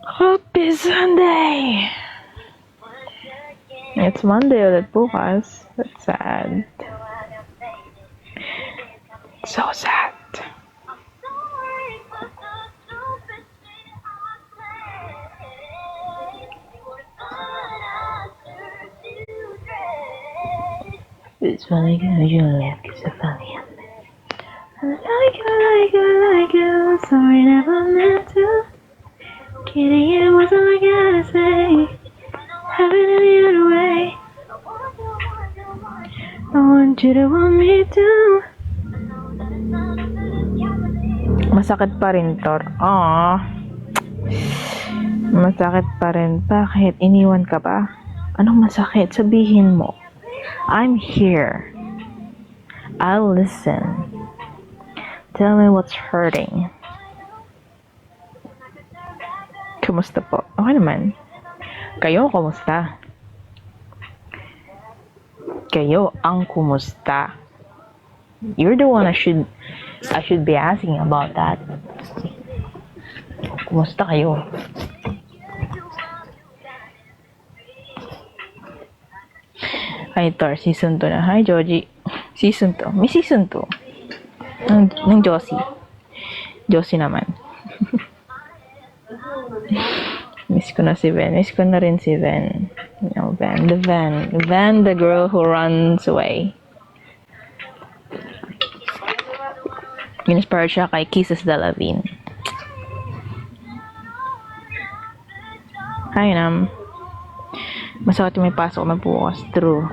Happy Sunday! It's Monday ulit bukas. That's sad. So sad. It's funny how you look, it's so funny. I like you, sorry never meant to. Kidding, it wasn't like I gotta say. Having it the other way. I want you to want me too. Masakit pa rin, Tor. Aww. Masakit pa rin. Bakit? Iniwan ka ba? Anong masakit? Sabihin mo. I'm here. I'll listen. Tell me what's hurting. Kumusta po? Okay naman. Kayo, kumusta? Kayo ang kumusta? You're the one I should be asking about that. Kumusta kayo? Hi, Tor. Season 2 na. Hi, Joji. Season 2. May season 2. Ng Josie. Josie naman. Miss ko na si Ven. Miss ko na rin si Ven. No, Ven. Ven, the girl who runs away. Inspired siya kay Kisses Dalavin. Hi, Nam. Masakit yung may pasok na bukas. True.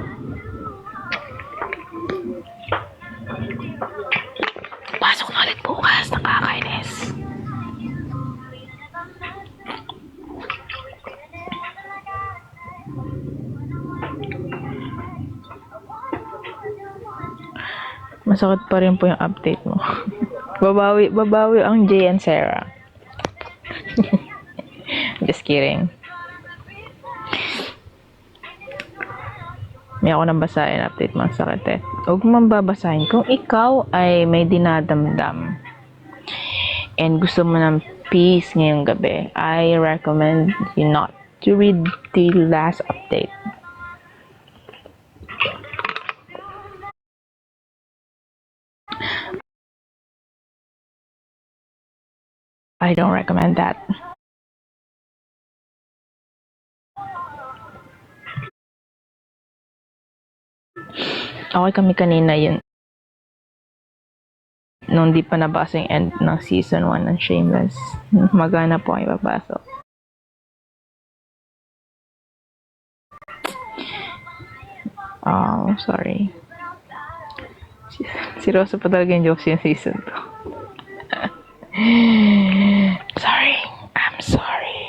Pasok na ulit bukas. Nakakainis. Masakit pa rin po yung update mo. babawi ang Jay and Sarah. Just kidding. May ako nang basahin update mo. Sakit eh. Huwag mong babasahin. Kung ikaw ay may dinadamdam and gusto mo ng peace ngayong gabi, I recommend you not to read the last update. I don't recommend that. Okay kami kanina yun. Nung di pa nabasa yung end ng season 1 ng Shameless. Magana po kayo babasa. Oh, sorry. Si Rosa pa talaga yung jokes yung season 2. Sorry. I'm sorry.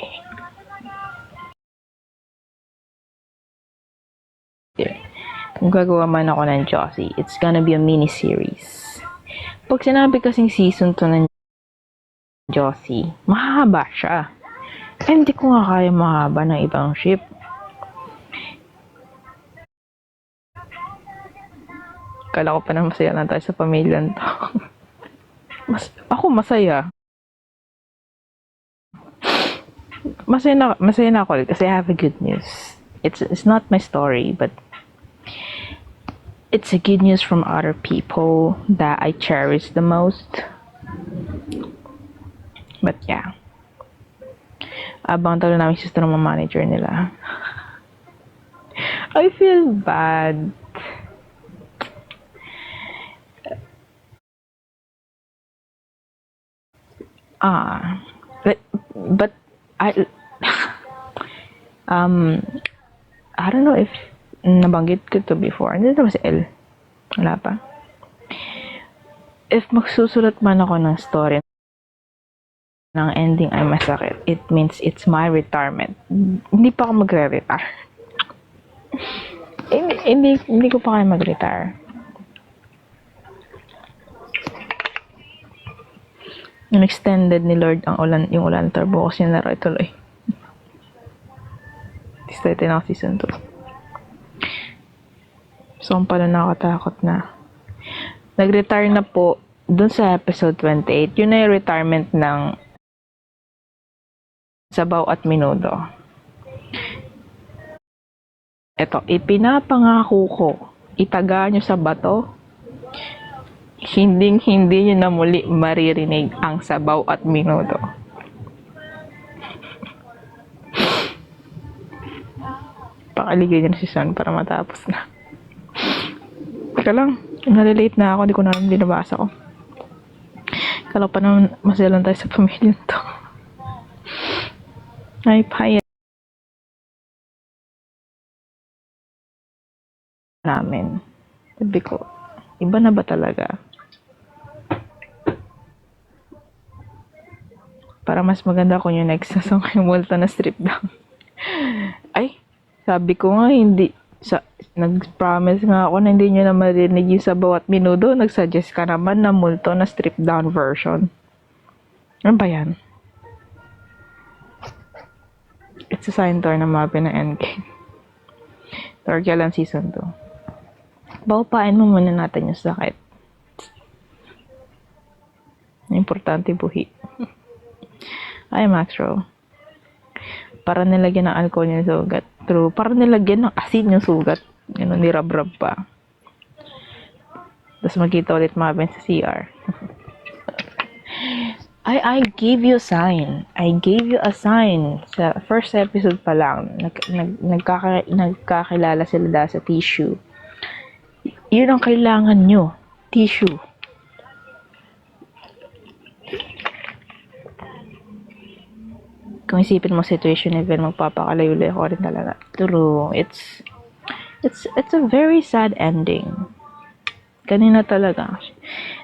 Kung gagawa man ako ng Josie, it's gonna be a mini-series. Pag sinabi kasing season 2 ng Josie, mahaba siya. Eh, hindi ko nga kaya mahaba ng ibang ship. Kala ko pa na masaya lang tayo sa pamilya to. Ako masaya. Masaya na ako kasi I have a good news. It's not my story, but it's a good news from other people that I cherish the most. But yeah. Abang talo namin sister ng manager nila. I feel bad. But I don't know if nabanggit ko to before. Hindi ito ba si L? Wala pa. If magsusulat man ako ng story ng ending ay masakit, it means it's my retirement. Hindi pa ako magre-retire. hindi ko pa kaya mag-retire. Yung extended ni Lord yung ulan bukas yung laro ituloy. Start na ako season 2. So, ang pala nakakatakot na. Nag-retire na po dun sa episode 28. Yun na yung retirement ng sabaw at menudo. Eto, ipinapangako ko, itaga nyo sa bato, hindi nyo na muli maririnig ang sabaw at menudo. Pakaligay nyo na si Son para matapos na. Teka lang, nalilate na ako, hindi ko na alam, binabasa ko. Kala pa naman masalan tayo sa pamilya to. Ay, payat namin. Sabi ko, iba na ba talaga? Para mas maganda kung yung next na song yung multo na strip down. Ay, sabi ko nga, hindi. Nag-promise nga ako na hindi nyo na marinig yung sabaw at menudo. Nag-suggest ka naman na multo na strip down version. Ano ba yan? It's a sign to na mapi na endgame. Torque lang season 2. Baupain mo muna natin yung sakit. Importante buhi. Ay, Maxro. Para nilagyan ng alcohol yung sugat. True. Para nilagyan ng asin yung sugat. Ganun, nirab-rab pa. Tapos magkita ulit mabin sa CR. I gave you a sign. I gave you a sign. Sa first episode pa lang, nagkakilala sila dahil sa tissue. Yun ang kailangan nyo. Tissue. Kung isipin mo situation event, magpapakalayo-layo ko rin talaga. True. It's a very sad ending. Kanina talaga.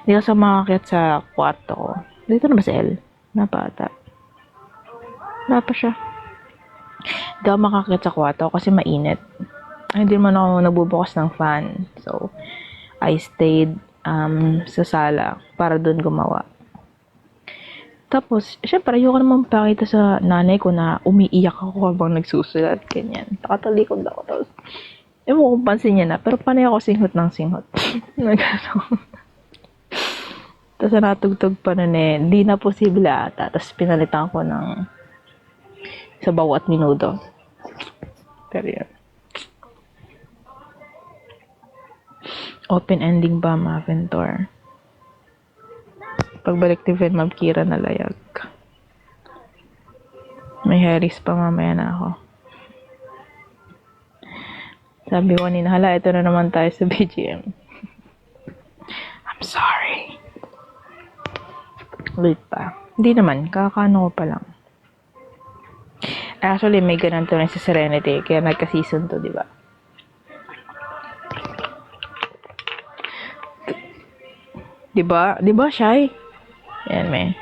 Hindi ka sa makakit sa kwarto ko. Dito na ba si El? Napata. Wala pa siya. Hindi ako makakit sa kwarto kasi mainit. Ay, hindi man ako nagbubukas ng fan. So, I stayed sa sala para doon gumawa. Tapos, syempre, ayoko naman pakita sa nanay ko na umiiyak ako habang nagsusulat, ganyan. Nakatalikod ako. Tapos, ewan ko kung pansin niya na, pero panay ako singhot ng singhot. Tapos, natugtog pa nun di na posible ata. Tapos, pinalitan ko ng sabaw at menudo. Pero yun. Open ending ba, Maventor? Pagbalik ni Venmab Kira na layag. May Harris pa mamaya na ako. Sabi ko kanina, hala, ito na naman tayo sa BGM. I'm sorry. Late pa. Hindi naman, kakano ko pa lang. Actually, may ganun to rin sa Serenity, kaya nagka-season to, di ba? Di ba, Shai? Yan, may.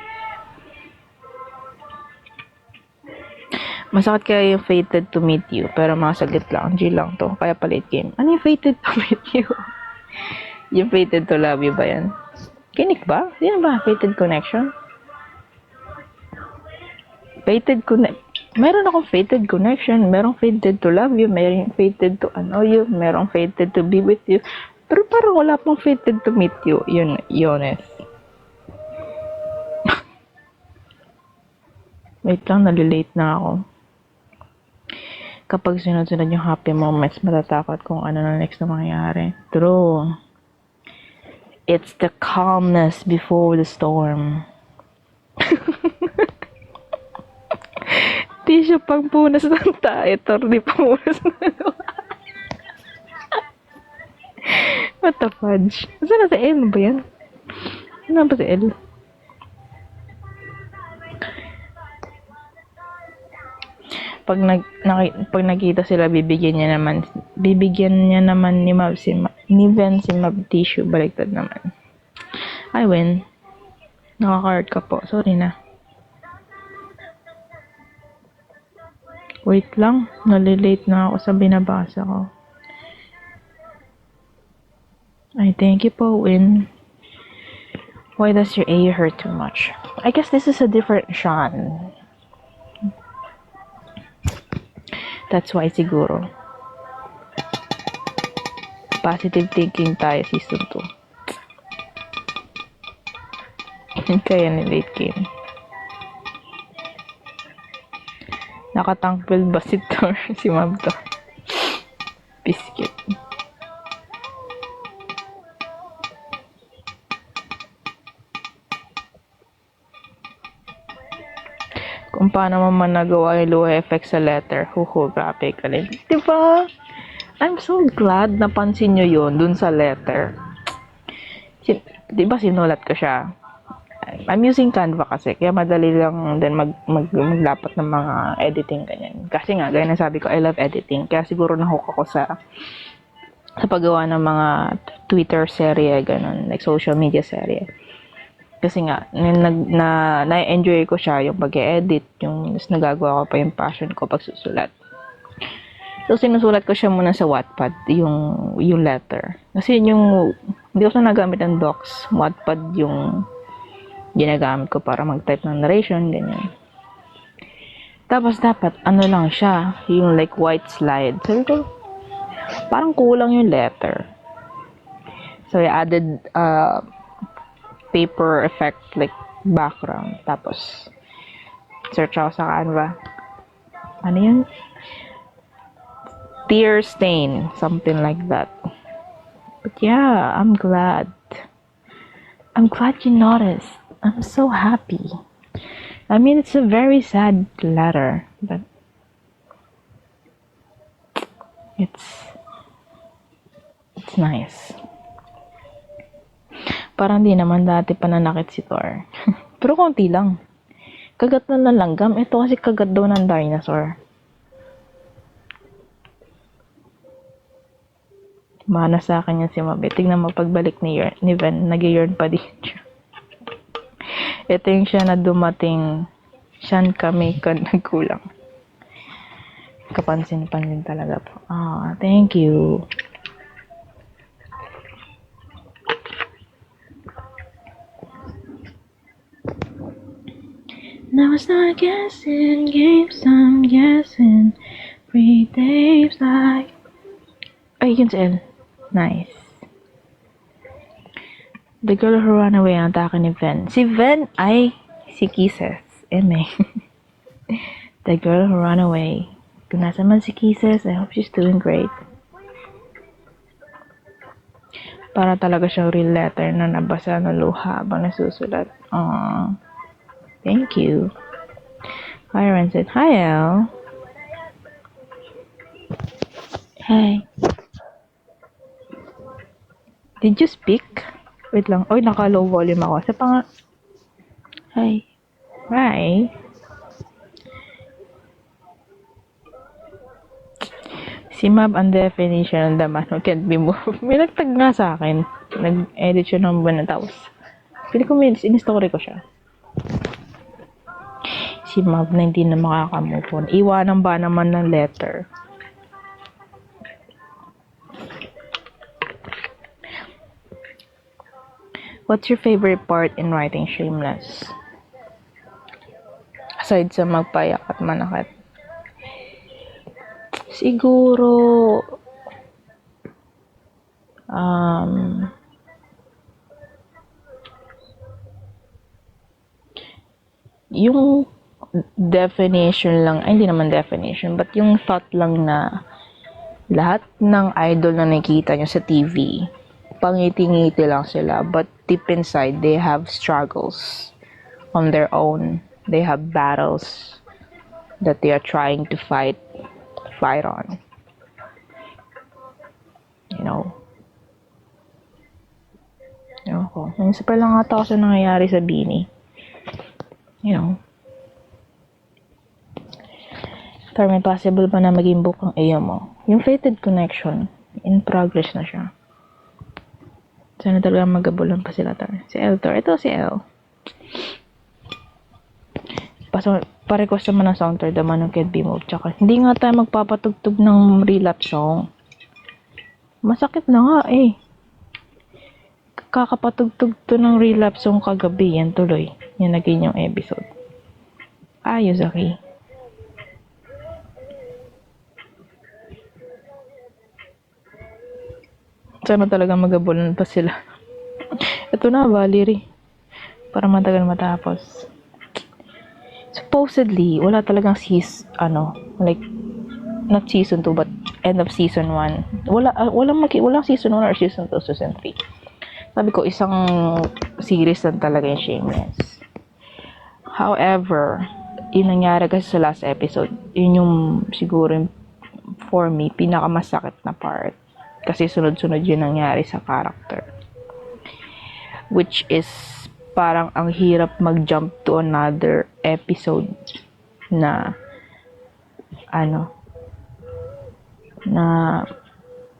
Masakit kaya yung fated to meet you, pero mga saglit lang, G lang to, kaya pa late game. Ano yung fated to meet you? Yung fated to love you ba yan? Kinik ba? Yan ba? Fated connection? Fated connect. Meron akong fated connection, merong fated to love you, merong fated to ano you, merong fated to be with you. Pero parang wala pang fated to meet you. Yun, Yones. Wait lang, nalilate na ako. Kapag sunod-sunod yung happy moments, matatakot kung ano na next na mangyayari. True. It's the calmness before the storm. Di siya pang punas ng taetor, di pa punas ng What the fudge? Saan na si El ba yan? Ano ba si El? Pag nakita sila, bibigyan niya naman ni Mab ni Ven si Mab tissue, baliktad naman. I win. Nakaka-hurt ka po. Sorry na. Wait lang. Nalilate na ako sa binabasa ko. I thank you po, Win. Why does your ear hurt too much? I guess this is a different Sean. That's why siguro. Positive thinking tayo season 2. Kaya ni late game. Nakatangpil ba si Thor? Si Mab to. Biscuit. Kung paano man nagawa yung Lua effect sa letter. Huhu, grabe ka rin. Diba? I'm so glad napansin nyo yun dun sa letter. Diba sinulat ko siya? I'm using Canva kasi, kaya madali lang din maglapat ng mga editing ganyan. Kasi nga, gaya na sabi ko, I love editing. Kaya siguro nahook ako sa paggawa ng mga Twitter serye, ganun, like social media serye. Kasi nga, na-enjoy ko siya, yung pag-edit, yung nagagawa ko pa yung passion ko pagsusulat. So, sinusulat ko siya muna sa Wattpad, yung letter. Kasi yung, hindi ko nagamit ng docs, Wattpad yung ginagamit ko para mag-type ng narration, ganyan. Tapos, dapat, lang siya, yung like white slide. Sabi ko, parang kulang yung letter. So, I added, paper effect, like background. Tapos, search ako sa Canva. Ano yun? Tear stain, something like that. But yeah, I'm glad you noticed. I'm so happy. I mean, it's a very sad letter, but it's nice. Parang di naman dati pananakit si Thor. Pero konti lang. Kagat na ng langgam. Ito kasi kagat daw ng dinosaur. Mana sa akin yan si Mabe. Tignan mo pagbalik ni Ven. Nag-yearn pa din siya. Ito yung siya na dumating. Siyan kami nagkulang. Kapansin-pansin talaga po. Thank you. Now it's not guessing games, I'm guessing 3 days like. Ay, yun si El. Nice. The girl who ran away ang atake ni Ven. Si Ven ay si Kisses. The girl who ran away. Kung nasa man si Kisses, I hope she's doing great. Para talaga siyang real letter na nabasa ng luha habang nasusulat. Thank you. Byron said, hi, El. Hi. Did you speak? Wait lang. Oy, naka-low volume ako. Sa pang... Hi. Hi. Si Mab ang definition ng the man who can't be moved. May nagtag nga sa akin. Nag-edit siya ng buwan na tapos. Pili ko in-story ko siya. Si Mab na hindi na makakamove. Iwanan ba naman ng letter? What's your favorite part in writing Shameless? Aside sa magpayak at manakit. Siguro, yung definition lang, ay hindi naman definition, but yung thought lang na lahat ng idol na nakikita nyo sa TV, pangiti-ngiti lang sila, but deep inside, they have struggles on their own. They have battles that they are trying to fight on. You know? Ewan ko. Minsan pa lang ata ako sa nangyayari sa Bini. You know? Pero may possible pa na maging book ang iyo mo. Yung Fated Connection, in progress na siya. Sana talaga magabulan pa sila tayo. Si Eltor. Ito si El. Pa-request naman ng song The Man Who Can't Be Moved. Tsaka, hindi nga tayo magpapatugtog ng relapse song. Masakit na nga eh. Kakapatugtog to ng relapse song kagabi. Yan tuloy. Yan naging yung episode. Ayos, okay. Sana talaga magabulan pa sila. Ito na, Valerie. Para matagal matapos. So, supposedly, wala talagang like, not season 2, but end of season 1. Walang season 1 or season 2, season 3. Sabi ko, isang series lang talaga yung Shameless. However, yung nangyari kasi sa last episode, yun yung siguro for me, pinakamasakit na part. Kasi sunod-sunod yun nangyari sa character. Which is, parang ang hirap mag-jump to another episode na na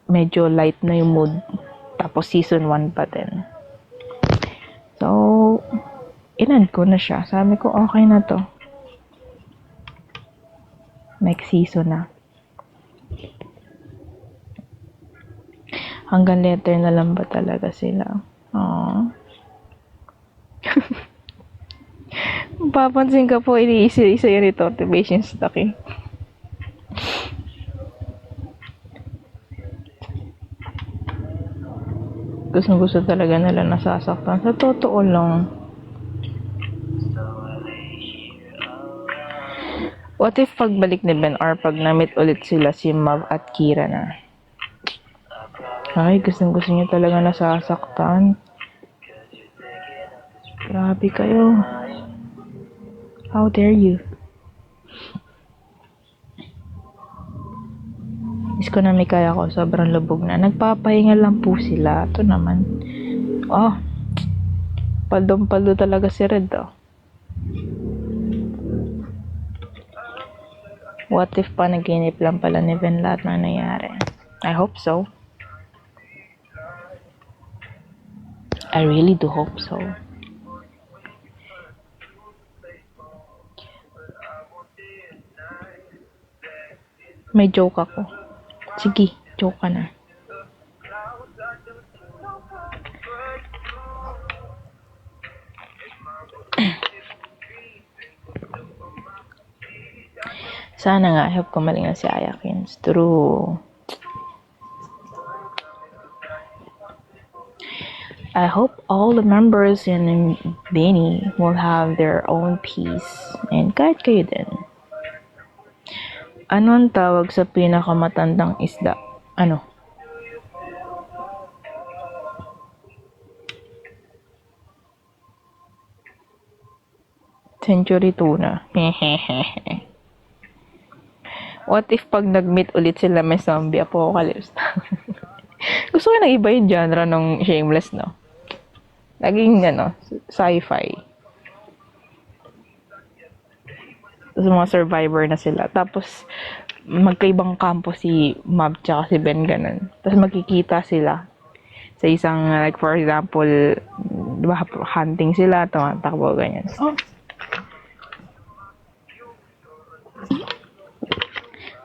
medyo light na yung mood. Tapos season 1 pa din. So, inand ko na siya. Sabi ko, okay na to. Next season na. Hanggang letter na lang ba talaga sila? Aww. Papansin ka po, iniisa-isa yun ito, motivation stock eh. Gusto talaga nila nasasaktan. Sa totoo lang. What if pagbalik ni Ben or pag na-meet ulit sila si Mav at Kira na? Ay, gusto niya talaga nasasaktan. Grabe kayo. How dare you? Is ko na may kaya ko. Sobrang lubog na. Nagpapahinga lang po sila. Ito naman. Oh. Paldong-paldo talaga si Red, oh. What if panaginip lang pala ni Ben lahat na nangyari? I hope so. I really do hope so. May joke ako. Sige, joke ka na. Sana nga, I hope kumaling na si Ayakins. True. I hope all the members in Benny will have their own peace. And kahit kayo din. Ano ang tawag sa pinakamatandang isda? Ano? Century tuna. What if pag nag-meet ulit sila may zombie apocalypse? Gusto ko na iba yung genre ng Shameless, no? Laging, sci-fi. Tapos mga survivor na sila. Tapos, magkaibang kampo si Mab tsaka si Ben, ganun. Tapos magkikita sila sa isang, like for example, diba, hunting sila, tumatakbo, ganyan. Oh.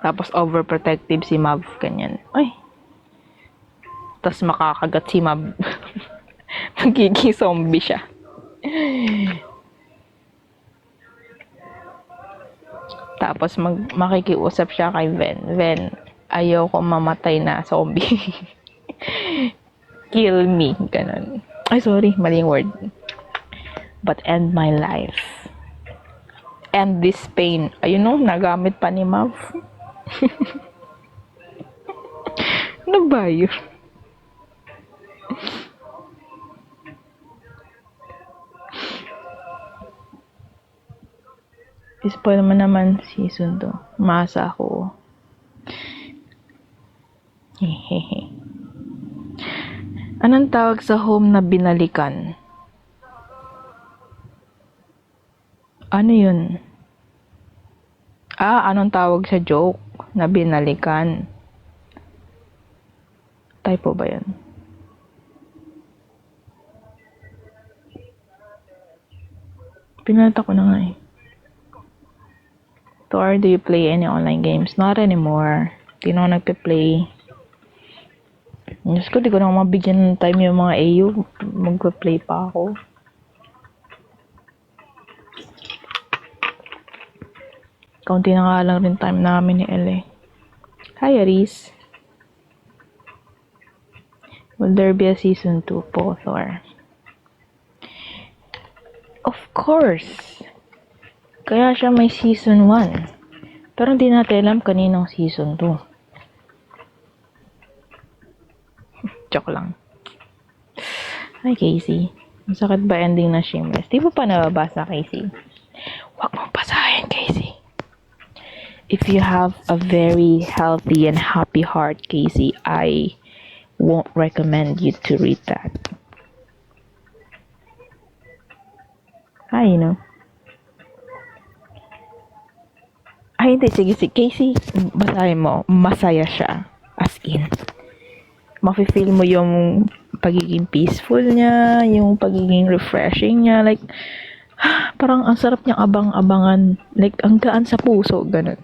Tapos overprotective si Mab, ganyan. Ay. Tapos makakagat si Mab. Magiging zombie siya. Tapos makikiusap siya kay Ven. Ven, ayaw ko mamatay na zombie. Kill me. Ganun. Ay, sorry. Maling word. But end my life. End this pain. Ayun no, nagamit pa ni Mav. Ano ba yun? Spoil mo naman season 2. Masa ako. Hehehe. Anong tawag sa home na binalikan? Ano yun? Anong tawag sa joke na binalikan? Typo ba yan? Pinalata ko na nga eh. Or do you play any online games? Not anymore. Di na ako nagpe-play. Diyos ko, di ko na mabigyan ng time yung mga AU. Magpe-play pa ako. Kaunti na nga lang rin time namin ni Elle. Hi, Aris. Will there be a season 2 po, Thor? Of course. Kaya siya may season 1. Pero hindi natin alam kaninong season 2. Joke lang. Hi, Casey. Masakit ba ending na Shameless? Di ba pa nababasa, Casey? Huwag mong basahin, Casey. If you have a very healthy and happy heart, Casey, I won't recommend you to read that. Hi, Ay, hindi. Sige, Casey, basahin mo. Masaya siya. As in. Mafe-feel mo yung pagiging peaceful niya, yung pagiging refreshing niya. Like, parang ang sarap niyang abang-abangan. Like, ang gaan sa puso. Ganun.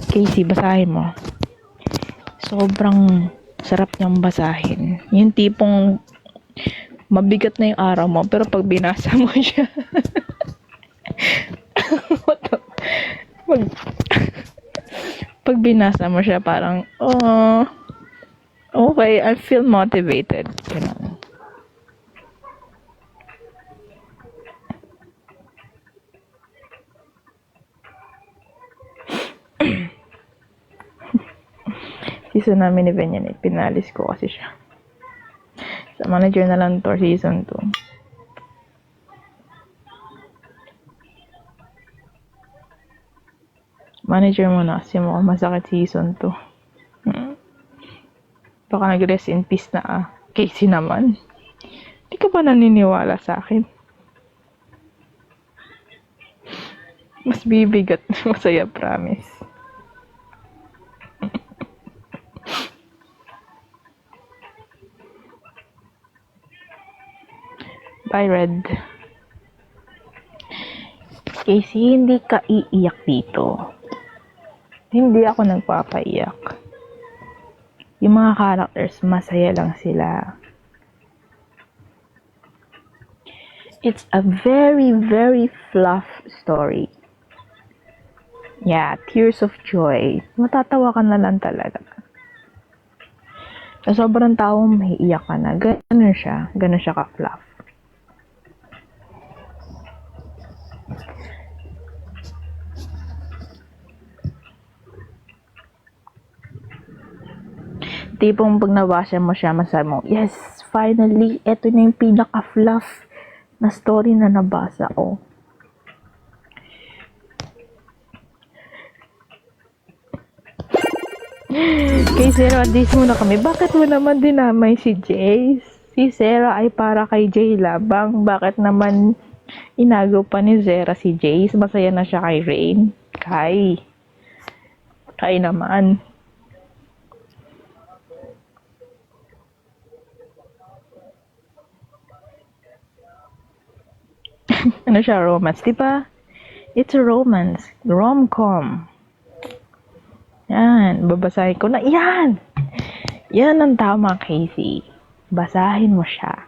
Casey, basahin mo. Sobrang sarap niyang basahin. Yung tipong mabigat na yung araw mo, pero pag binasa mo siya, pag binasa mo siya, parang, oh, okay, I feel motivated. Ganun. Season namin ni Benyan, pinalis ko kasi siya. Sa manager na lang to, season 2. Manager mo na kasi mukhang masakit season 2. Baka nag-rest in peace na Casey naman. Di ka ba naniniwala sa akin? Mas bibigat. Masaya, promise. Bye, Red. Casey, hindi ka iiyak dito. Hindi ako nagpapaiyak. Yung mga characters, masaya lang sila. It's a very, very fluff story. Yeah, tears of joy. Matatawa ka na lang talaga. Sa sobrang taong maiiyak ka na. Ganun siya ka-fluff. Tipong pag nabasa mo siya, masabi mo, yes, finally, eto na yung pinaka-fluff na story na nabasa ko. Kay Sarah, days muna kami. Bakit mo naman dinamay si Jace? Si Sarah ay para kay Jay labang. Bakit naman inagaw pa ni Sarah si Jace? Masaya na siya kay Rain. Kai naman. Ano siya, romance? Diba? It's a romance. Rom-com. Yan. Babasahin ko na. Yan! Yan ang tama, Casey. Basahin mo siya.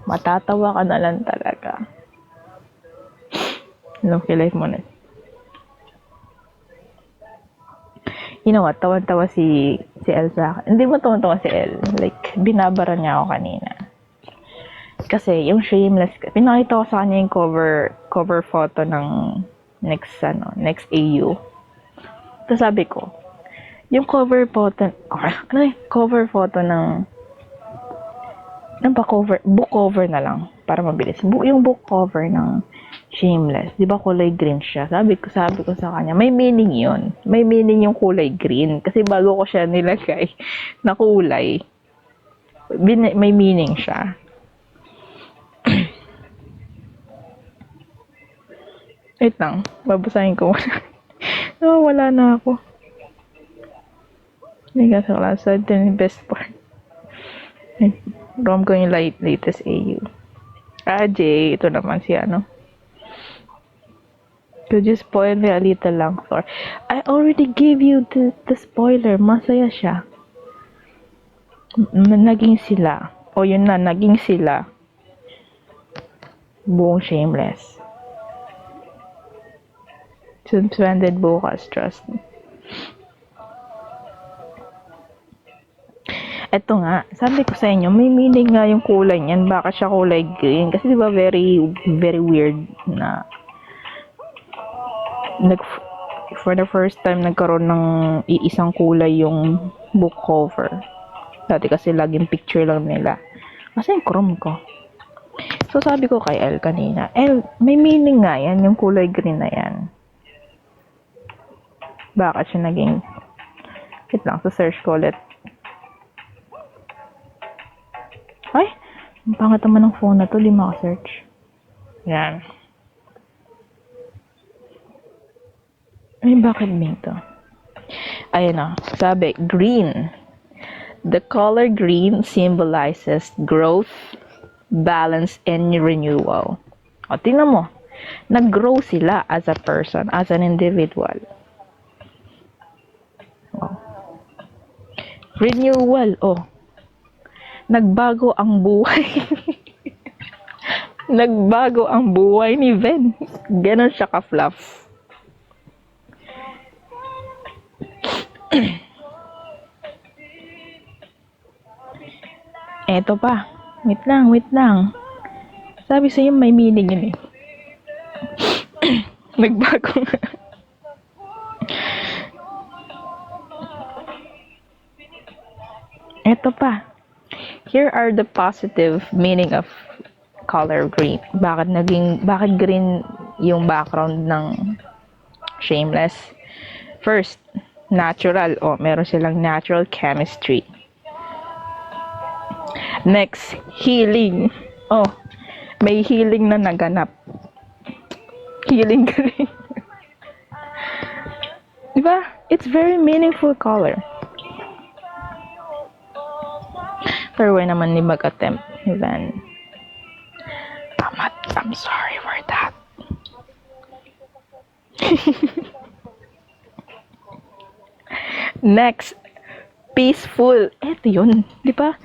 Matatawa ka na lang talaga. Kilay mo na. You know what? Tawan-tawa si El sa akin. Hindi mo tawan-tawa si El. Like, binabara niya ako kanina. Kasi, yung Shameless, pinakita ko sa kanya yung cover photo ng next AU. Tapos sabi ko, yung cover photo ng book cover na lang, para mabilis. Yung book cover ng Shameless, di ba kulay green siya? Sabi ko sa kanya, may meaning yun. May meaning yung kulay green. Kasi bago ko siya nilagay na kulay, may meaning siya. Wait lang, babasahin ko muna. Wala na ako. Hindi ka sa class. Ito yung best part. Rom ko yung latest AU. Jay, ito naman si Could you spoil me a little lang, Thor? I already gave you the spoiler. Masaya siya. Naging sila. O yun na, naging sila. Buong Shameless. Suspended bukas, trust me. Eto nga, sabi ko sa inyo, may meaning nga yung kulay niyan. Bakit siya kulay green? Kasi di ba very, very weird na for the first time nagkaroon ng iisang kulay yung book cover. Dati kasi laging picture lang nila. Kasi yung chrome ko. So sabi ko kay Elle kanina, Elle, may meaning nga yan, yung kulay green na yan. Bakit siya naging, wait lang, search ko ulit. Ay, ang pangat naman ng phone na to, di maka-search. Yan. Ay, bakit bing to? Ayun na, sabi, green. The color green symbolizes growth, balance, and renewal. O, tingnan mo. Nag-grow sila as a person, as an individual. O. Renewal, nagbago ang buhay. Nagbago ang buhay ni Ben. Ganon siya ka-fluff. Eto pa. Wait lang. Sabi sa'yo may meaning yun eh. Nagbago nga. Eto pa. Here are the positive meaning of color green. Bakit green yung background ng Shameless? First, natural. Meron silang natural chemistry. Next, healing. May healing na naganap. Healing green. Diba? It's very meaningful color. Pero why naman ni mag-attempt ni Van? I'm sorry for that. Next, peaceful. Eto yun. Di ba?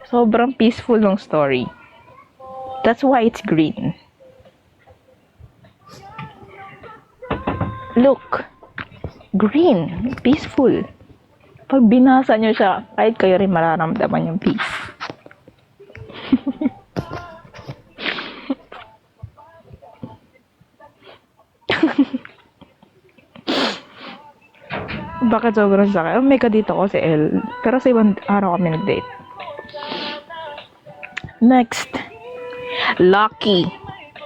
Sobrang peaceful ng story. That's why it's green. Look. Green. Peaceful. Pag binasa nyo siya, kahit kayo rin mararamdaman yung peace. Bakit sobrang sakit? May kadito ko si Elle. Pero sa ibang araw kami nag-date. Next. Lucky.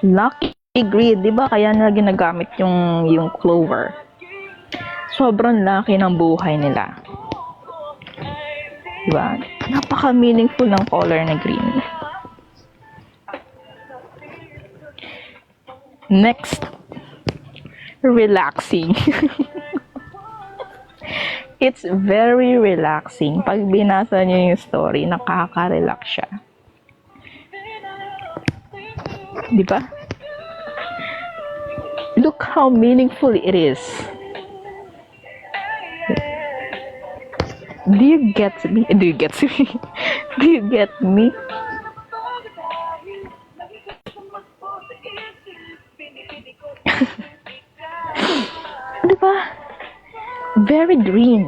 Lucky green. Diba kaya nila ginagamit yung clover? Sobrang lucky ng buhay nila. Diba? Napaka-meaningful ng color na green. Next. Relaxing. It's very relaxing. Pag binasa niyo yung story, nakaka-relax siya. Diba? Look how meaningful it is. Do you get me? Do you get me? Do you get me? Diba? Very green.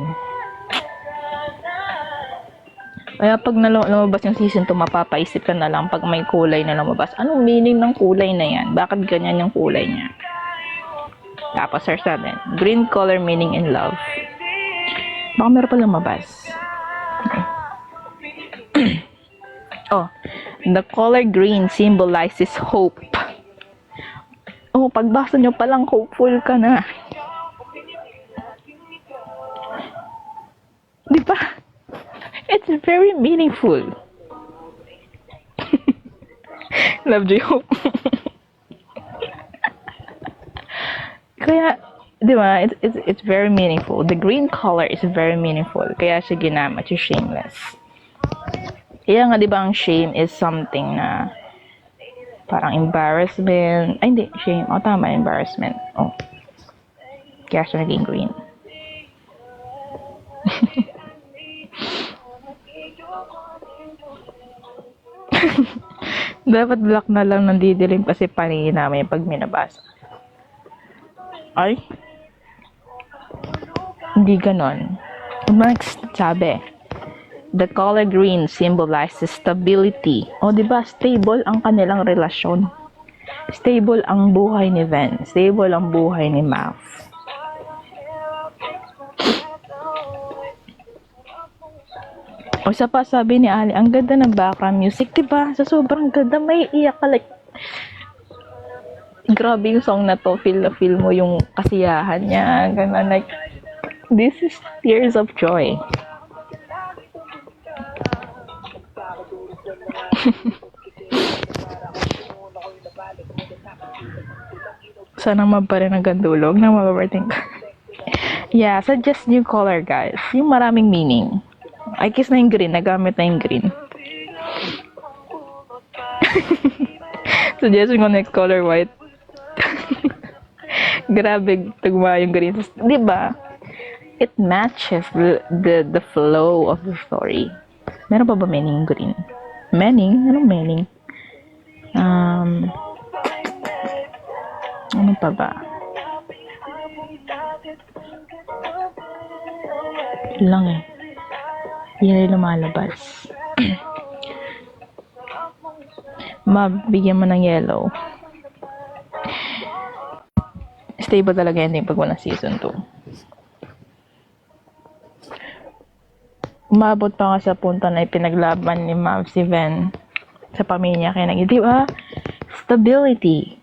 Kaya pag lumabas yung season 2, mapapaisip ka na lang pag may kulay na lumabas. Anong meaning ng kulay na yan? Bakit ganyan yung kulay niya? Tapos search natin. Green color meaning in love. Baka meron pa lumabas. Okay. The color green symbolizes hope. Pagbasa nyo palang hopeful ka na. Diba? It's very meaningful. Love, joy, hope. Kaya, diba, it's very meaningful. The green color is very meaningful. Kaya siya ginamit yung Shameless. Kaya nga, diba, ang shame is something na parang embarrassment. Ay, hindi, shame. Tama, embarrassment. Kaya siya naging green. Dapat black na lang, nandidilim kasi paningin namin pag minabasa. Ay, hindi ganon. Next, sabi, The color green symbolizes stability. O, diba? Stable ang kanilang relasyon. Stable ang buhay ni Ven. Stable ang buhay ni Mav. O, isa pa sabi ni Ali, ang ganda ng background music, diba? Sa sobrang ganda, may iyak ka, like, grabe yung song na to, feel na feel mo yung kasiyahan niya, ganun, like, this is tears of joy. Sana maparin hanggang dulog na mababarting ka. Yeah, suggest new color, guys. Yung maraming meaning. I kiss na yung green. Nagamit na yung green. Suggestion ko next color, white. Grabe, tugma yung green. Diba? It matches the flow of the story. Meron pa ba meaning green? Meaning? Anong meaning? Ano pa ba? Lang eh. Yan ay lumalabas. Mabigyan mo ng yellow. Stable talaga ending pag walang season 2. Umabot pa nga sa punto na ipinaglaban ni Mav si Ven sa pamilya. Kaya di ba? Stability.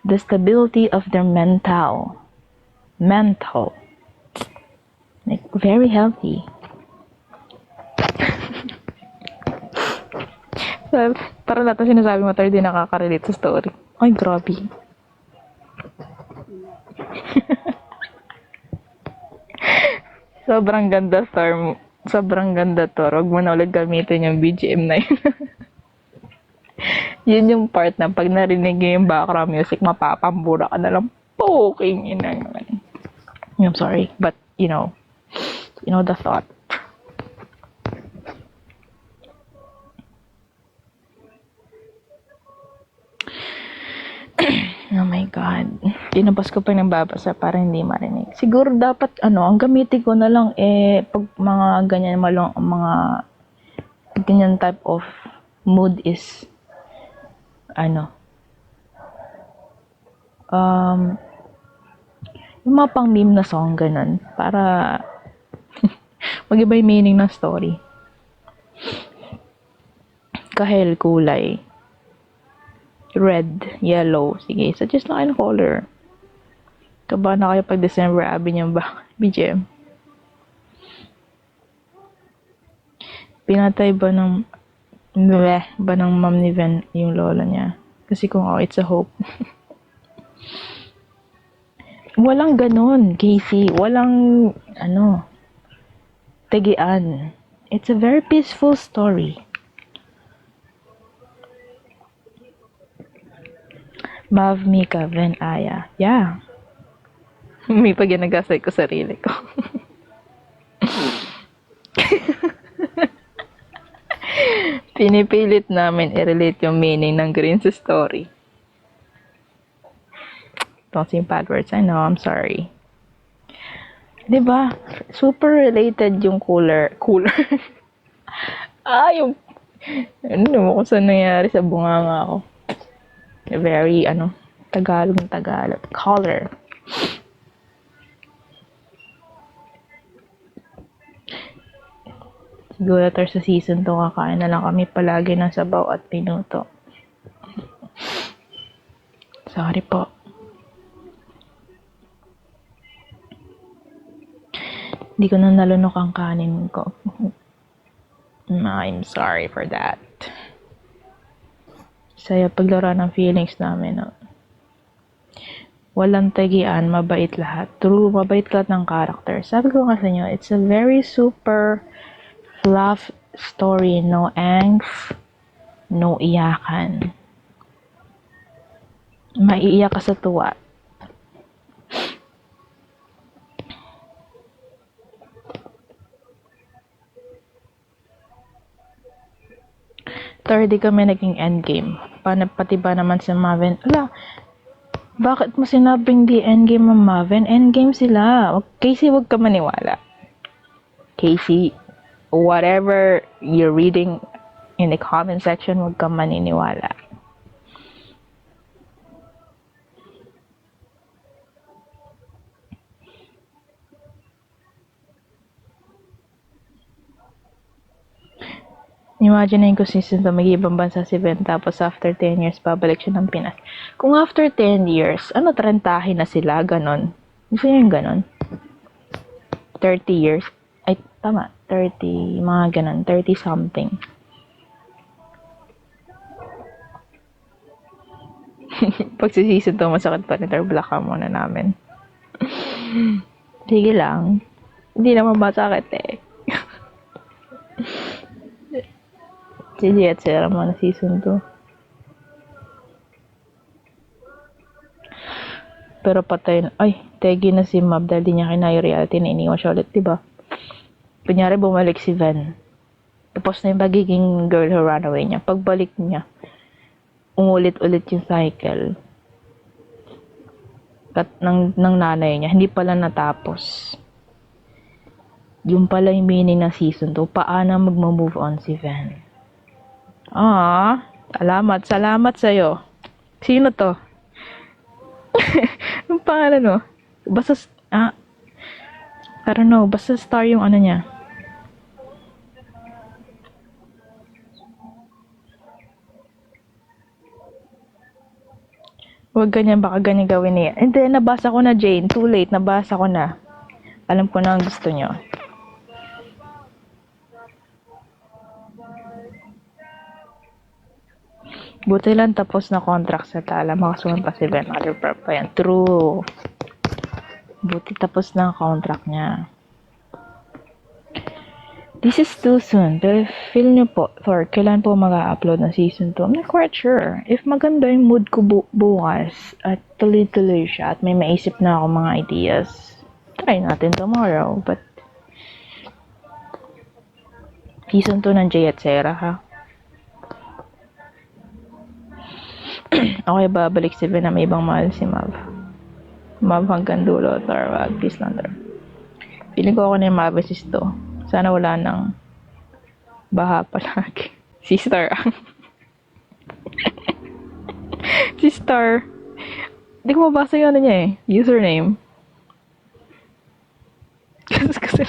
The stability of their mental. Like, very healthy. So, para lahat na sinasabi mo, tayo di nakaka-relate sa story. Ay, grabe. Sobrang ganda, Storm. Sobrang ganda to. Huwag mo na ulit gamitin yung BGM na yun. Yun yung part na pag narinig yung background music, mapapambura ka na lang. Poking ina naman. I'm sorry, but you know the thought. Oh my God. Tinabas ko pa yung nababasa para hindi marinig. Siguro dapat, ang gamitin ko na lang, pag mga ganyan, mga ganyan type of mood is, yung mga pang meme na song, ganun, para mag-iba yung meaning ng story. Kahel, kulay. Red, yellow. Sige, suggest na kayo ng color. Kaba na kayo pag December Abbey niyang BGM. Pinatay ba ng mom ni Ven yung lola niya? Kasi kung it's a hope. Walang ganon, Casey. Walang, tagian. It's a very peaceful story. Mav, Mika, Ven, Aya. Yeah. May pag nagasay ko sarili ko. Pinipilit namin i-relate yung meaning ng green sa story. Don't say bad words. I know, I'm sorry. Diba? Super related yung cooler. Yung... kung saan nangyari sa bunganga ko. Very, Tagalog. Color. Siguro sa season 2 kakain na lang kami palagi ng sabaw at pinuto. Sorry po. Hindi ko na nalunok ang kanin ko. I'm sorry for that. Saya paglaro ng feelings namin. Walang tagian, mabait lahat. True, mabait lahat ng character. Sabi ko nga sa inyo, it's a very super fluff story. No angst, no iyakan. Maiiyak ka sa tuwa. Third, di kami naging endgame. Pati ba naman si Maven? Bakit mo sinabing di endgame ang Maven? Endgame sila. Casey, wag ka maniwala. Casey, whatever you're reading in the comment section, huwag kang maniniwala. Imagine ko season 2, mag-ibang bansa si Ben, tapos after 10 years, babalik siya ng Pinas. Kung after 10 years, ano, trentahin na sila, ganon. Gusto niyo yung ganon? 30 years? Ay, tama, 30, mga ganon, 30 something. Pag si season 2, masakit pa rin, block ka muna namin. Sige lang. Hindi naman masakit eh. Si Jet Sera mo na season 2. Pero patay na. Ay, tegi na si Mab dahil di niya kinaya reality na iniwan siya ulit, diba? Kunyari bumalik si Ven. Tapos na yung pagiging girl who ran away niya. Pagbalik niya, umulit-ulit yung cycle. Ng nanay niya. Hindi pala natapos. Yung pala yung meaning ng season 2. Paano mag-move on si Ven? Salamat sa'yo. Sino to? Yung pangalan, no? Basta, I don't know, basta star yung ano niya. Huwag ganyan, baka ganyan gawin niya. Hindi, nabasa ko na, Jane. Too late, nabasa ko na. Alam ko na ang gusto niyo. Buti lang tapos na contract sa Tala. Makasuhan pa si Ben. Motherpar pa yan. True. Buti tapos na ang contract niya. This is too soon. Pero feel nyo po, Thor, kailan po mag-upload ng season 2? I'm not quite sure. If maganda yung mood ko bukas at tuloy-tuloy siya at may maisip na ako mga ideas, try natin tomorrow. But season 2 ng Jay at Sarah, ha? Okay, babalik si Ben na may ibang mahal si Mav. Mav hanggang dulo, Thor, wag. Peace lang, Thor. Feeling ko ako na yung mabasis to. Sana wala nang baha palagi. Si Star. Si Star. Hindi ko mabasa yung ano niya eh. Username. Kasi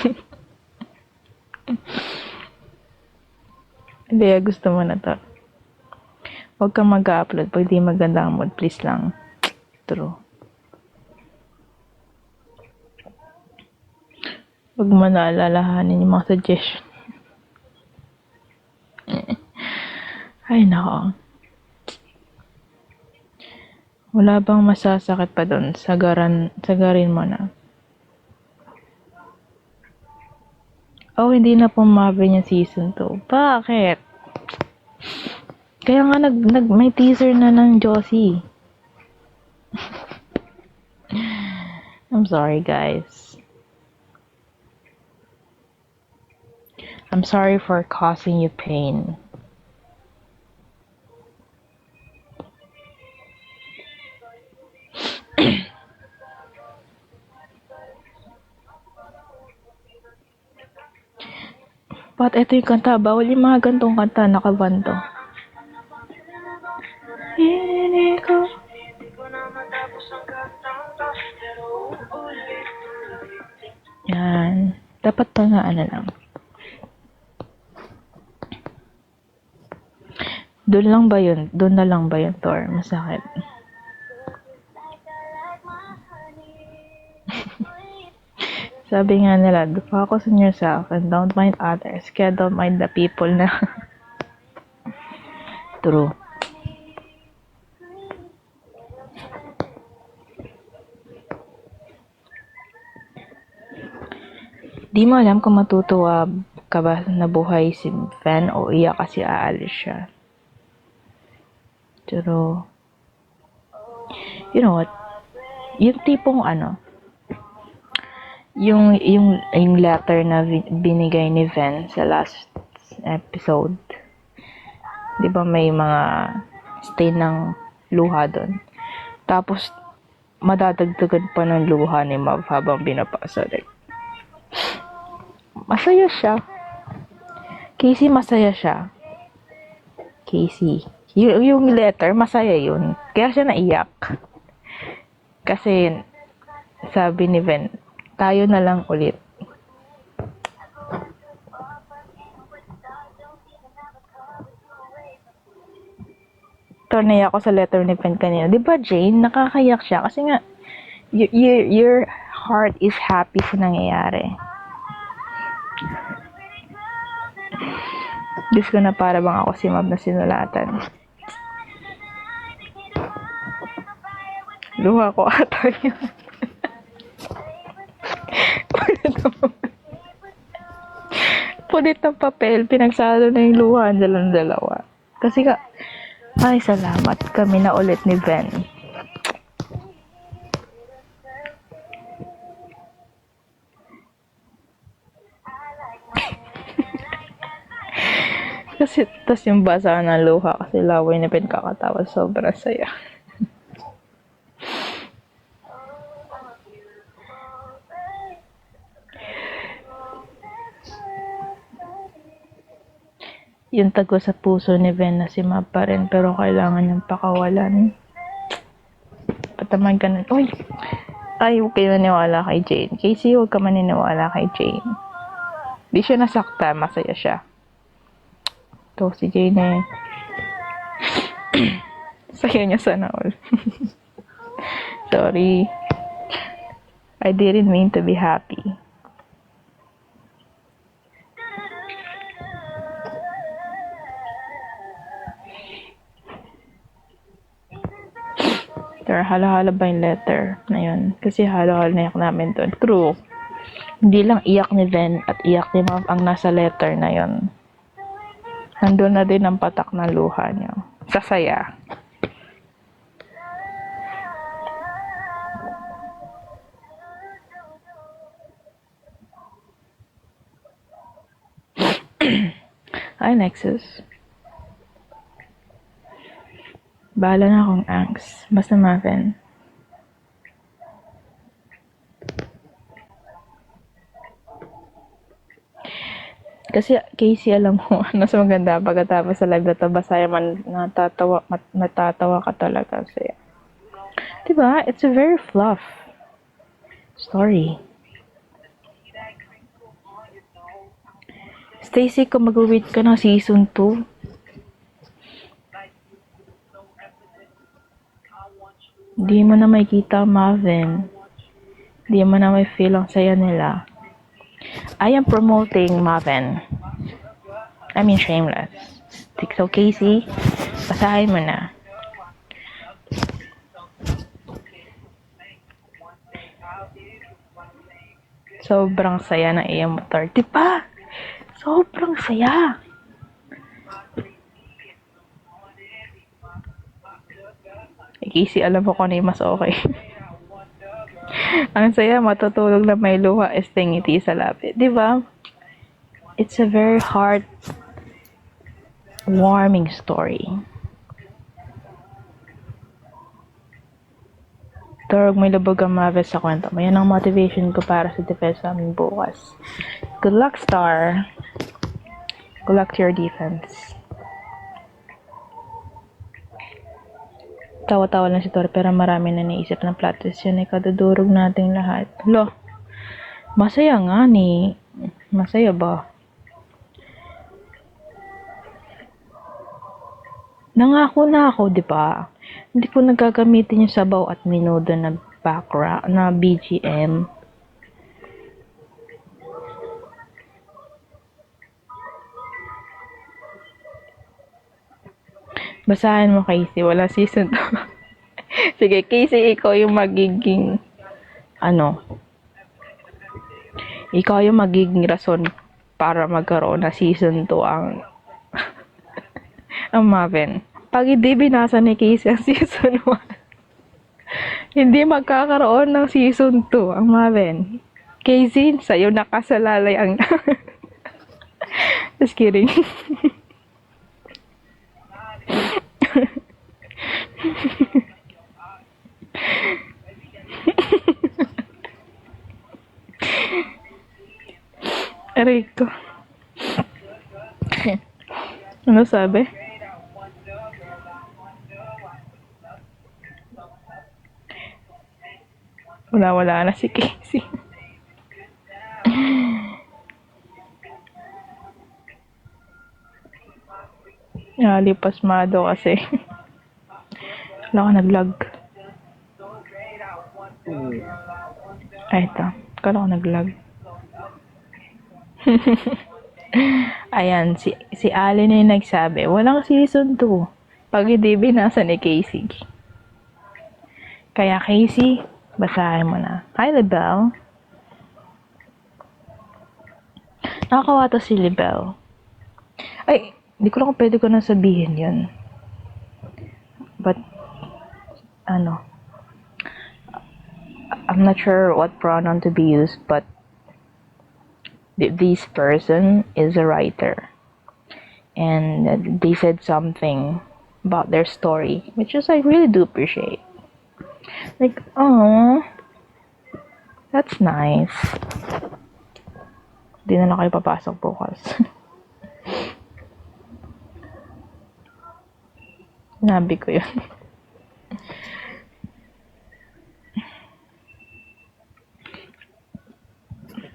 hindi, gusto mo na to. Huwag kang mag-upload pag di maganda ang mood. Please lang. True. Huwag mo naalalahanin yung mga suggestion. Ay, nako. Wala bang masasakit pa doon? Sagarin mo na. Oh, hindi na pumabay yung season 2. Bakit? Kaya nga may teaser na ng Josie. I'm sorry, guys. I'm sorry for causing you pain. But ito yung kanta. Bawal yung mga gantong kanta. Nakabanto. Hindi ko. Yan. Dapat pa nga ano lang. Doon lang ba yun? Doon na lang ba yun, Thor? Masakit. Sabi nga nila, focus on yourself and don't mind others. Kaya don't mind the people na. True. Di mo alam kung matutuwa ka ba na buhay si Ven o iyak kasi aalis siya. Pero, you know what? Yung tipong ano, yung letter na binigay ni Ven sa last episode. Di ba may mga stain ng luha doon? Tapos, madadagdagan pa ng luha ni Mav habang binabasa. Like, masaya siya. Casey, masaya siya. Casey. Yung letter, masaya yun. Kaya siya naiyak. Kasi, sabi ni Ben, tayo na lang ulit. Tornay ako sa letter ni Ben kanina. Di ba, Jane? Nakakayak siya. Kasi nga, your heart is happy sa nangyayari. Diyos ko na para bang ako si Mab na sinulatan. Luha ko ata yun. Punit ng papel, pinagsalo na yung luha ng dalawa. Kasi ka, ay salamat, kami na ulit ni Ben. Kasi, tas yung basa ng luha, kasi laway na Ben kakatawa, sobrang saya. Yung tago sa puso ni Ben na si Mab pa rin, pero kailangan niyang pakawalan. Pataman ka na. Uy! Ay, huwag kayo maniwala kay Jane. Casey, huwag ka maniniwala kay Jane. Di siya nasakta, masaya siya. Ito, si Jane eh. Saya niya sana all. Sorry. I didn't mean to be happy. Pero halo-halo ba yung letter na yun? Kasi halo-halo na iyak namin doon. True. Hindi lang iyak ni Ben at iyak ni Mab ang nasa letter na yun. Nandun na din ang patak ng luha niya. Sasaya. Hi, Nexus. Bahala na akong angst. Basta Maven. Kasi Casey, alam mo, mas maganda pagkatapos sa live na to, basaya man natatawa ka talaga. Kasi, diba? It's a very fluff story. Stacy, kung mag-wait ka ng season 2, di mo na makikita Maven. Di mo na may feel ang saya nila. I am promoting Maven. I mean, Shameless. So, Casey, basahin mo na. Sobrang saya ng AM motor. Diba? Sobrang saya. Casey, alam mo kung ano yung mas okay. Ang saya, matutulog na may luha, ngiti sa lapit. Diba? It's a very heart-warming story. Turog, may lubog ang Mavis sa kwento mo. Yan ang motivation ko para sa defense namin bukas. Good luck, Star. Good luck to your defense. Tawa-tawa lang si Tor, pero marami na naisip ng plot twist. Yun ay kadudurog nating lahat. Lo, masaya nga ni. Masaya ba? Nangako na ako, di ba? Hindi ko nagagamitin yung sabaw at minudo na background, na BGM. Basahin mo, Casey. Wala season 2. Sige, Casey, ikaw yung magiging ikaw yung magiging rason para magkaroon na season 2 ang ang Maven. Pag hindi binasa ni Casey ang season 1, hindi magkakaroon ng season 2 ang Maven. Casey, sa'yo nakasalalay ang just kidding. Aray ko. Ano sabi? Wala na si Casey. Pasmado kasi. Wala ka nag-log. Ay, ito. Kala ko nag-log. Ayan, si Allen na yung nagsabi, walang season 2 pag hindi binasa ni Casey. Kaya Casey, basahin mo na. Hi, Libel. Nakakawa to si Libel. Ay, hindi ko lang kung pwede ko na sabihin yun. But, I'm not sure what pronoun to be used, but this person is a writer. And they said something about their story, which is I really do appreciate. Like, oh, that's nice. Di na lang kayo papasok bukas. Nabi ko yun.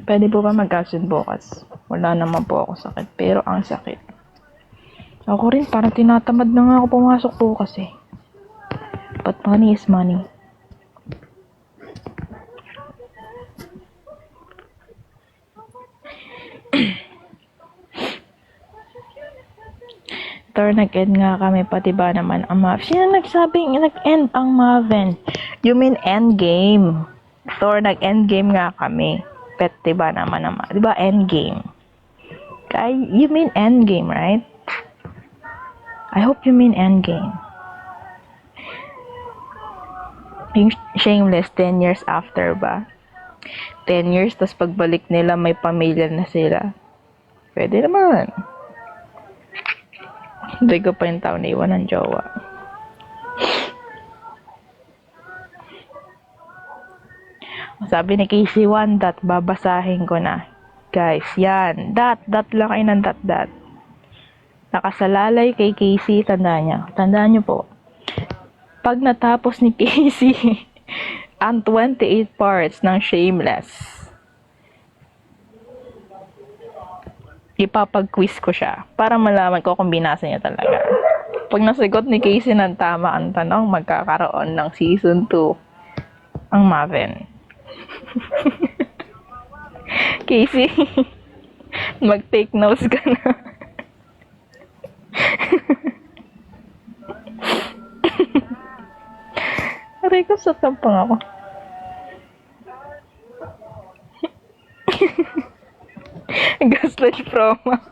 Pwede po ba mag-absent bukas? Wala naman po ako sakit, pero ang sakit. Ako rin, parang tinatamad na nga ako pumasok bukas eh. But money is money. Thor, nag-end nga kami, pati ba naman ang Mav? Sino nagsabing nag-end ang Maven? You mean endgame? Thor, nag-endgame nga kami. Pati ba naman ang Mav? Diba endgame? You mean endgame, right? I hope you mean endgame. Yung Shameless, 10 years after ba? 10 years, tas pagbalik nila, may pamilya na sila. Pwede naman. Hindi ko pa yung tao na iwan ng jowa. Sabi ni Casey, one dot, babasahin ko na. Guys, yan. Dot lang kayo ng dot. Nakasalalay kay Casey, tandaan nyo po. Pag natapos ni Casey ang 28 parts ng Shameless, ipapag-quiz ko siya para malaman ko kung binasa niya talaga. Pag nasagot ni Casey ng tama ang tanong, magkakaroon ng season 2 ang Maven. Casey, mag-take notes ka na. Aray ko, sa tampang ako. Gaslight Pro Max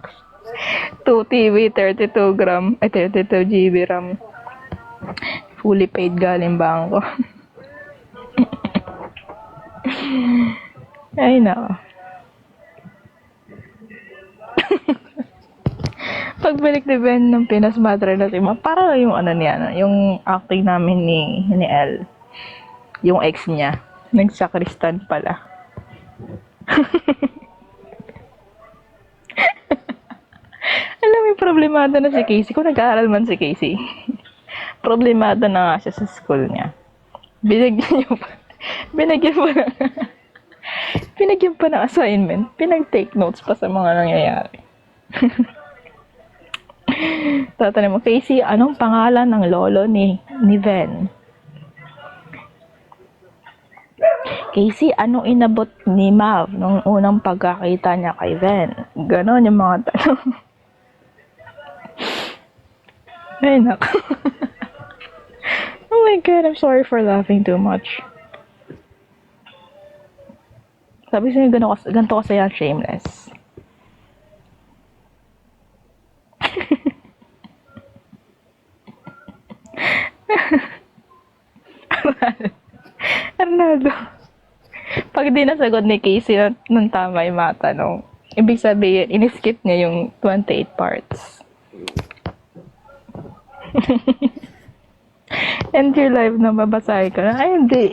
2 TV 32 gram 32 GB RAM, fully paid, galing bangko. Ay nako. Pagbalik ni Ben ng Pinas Madre na Tima, para yung niya, yung acting namin ni Elle, yung ex niya, nagsakristan pala. Alam mo, problemado na si Casey. Kung nag-aaral man si Casey, problemado na nga siya sa school niya. Binigyan pa ng assignment. Pinag-take notes pa sa mga nangyayari. Tatanong mo, Casey, anong pangalan ng lolo ni Ven? Casey, anong inabot ni Mav nung unang pagkakita niya kay Ven? Ganon yung mga tanong. Ay, naku. Oh my God, I'm sorry for laughing too much. Sabi siya, ganito kasi yan, Shameless. Arnaldo. Pag di nasagot ni Casey ng tama yung mga tanong, ibig sabihin, in-skip niya yung 28 parts. End your life na babasahin ka na. Ay, hindi.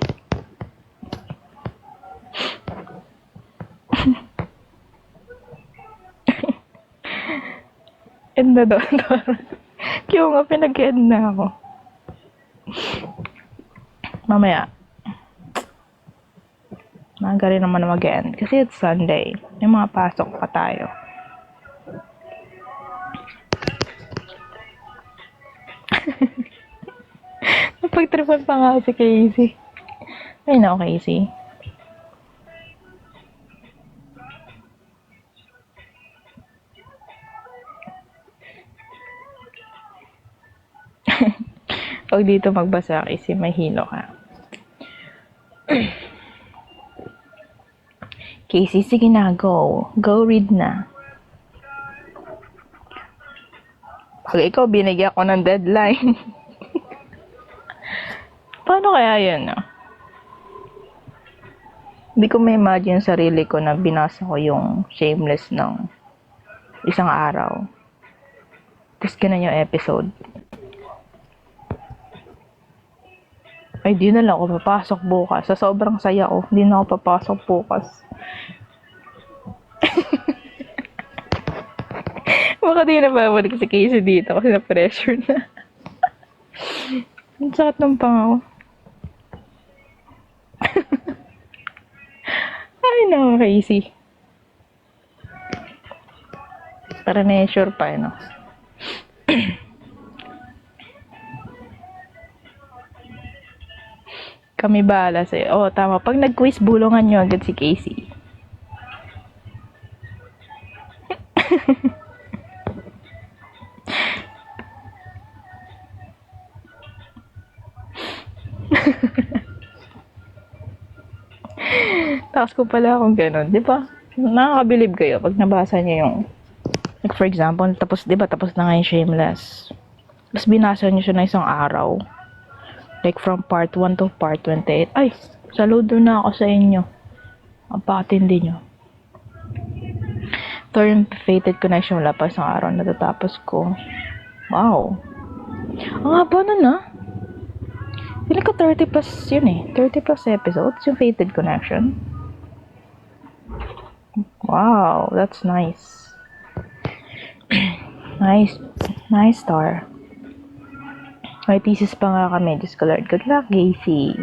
End na doon. Kaya nga, pinag-end na ako. Mamaya. Maaga rin naman mag-end. Kasi it's Sunday. May mga pasok pa tayo. Napagtripan pa nga si Casey. Ay na, Casey. Pag dito magbasa, Casey, may hilo ka. Casey, sige na, go. Go read na. Pag ikaw, binigyan ko ng deadline. Paano kaya yun, no? Hindi ko ma-imagine sarili ko na binasa ko yung Shameless ng isang araw. Tapos ganun yung episode. Ay, di na lang ako papasok bukas. Sa sobrang saya ko, di na ako papasok bukas. Baka di na babalik si Casey dito kasi na-pressure na. Ang sakit ng pangako. Ay, no, Casey. Para na-sure pa, no? Kami bahala sa'yo. Oo, tama. Pag nag-quiz, bulungan nyo agad si Casey. Tapos ko pala akong ganun. Di ba? Nakakabilib kayo pag nabasa nyo yung like for example, tapos, di ba, tapos na nga yung Shameless. Tapos binasa nyo siya na isang araw. Like from part 1 to part 28. Ay, saludo na ako sa inyo. Ang pakatindi nyo. Third Fated Connection, wala pa isang araw natatapos ko. Wow. Ang haba nun, ah. Feeling ko 30 plus yun eh. 30 plus episodes yung Fated Connection. Wow, that's nice. Nice star. May thesis pa nga kami. Diyos ko Lord. Good luck, Casey.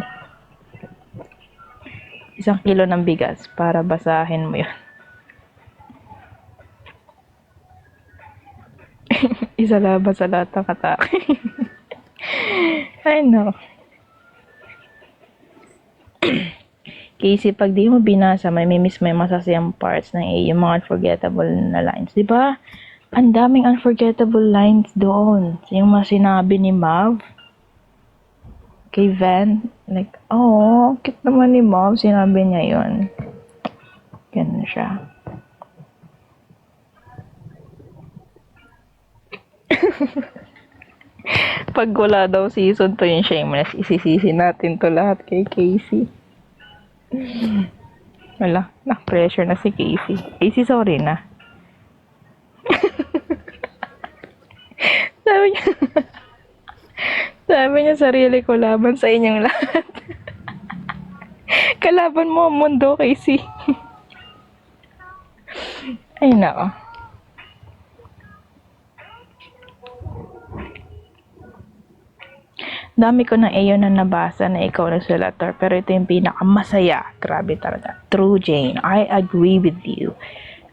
1 kilo ng bigas para basahin mo yun. Isa laban sa lahat ng atake. I know. Casey, pag di mo binasa, may miss may masasayang parts ng A, yung mga unforgettable na lines. Diba? Ang daming unforgettable lines doon. Yung mga sinabi ni Mav kay Van. Like, oh, cute naman ni Mav. Sinabi niya yun. Ganun siya. Pag wala daw season 2 yung Shameless, isisisi natin to lahat kay Casey. Wala, na-pressure na si Casey. Casey, sorry na. sabi niya, sarili ko laban sa inyong lahat. Kalaban mo ang mundo, Casey. Ay, nako. Dami ko ng ayon na nabasa na ikaw nagsulator, pero ito yung pinakamasaya. Grabe talaga. True, Jane. I agree with you.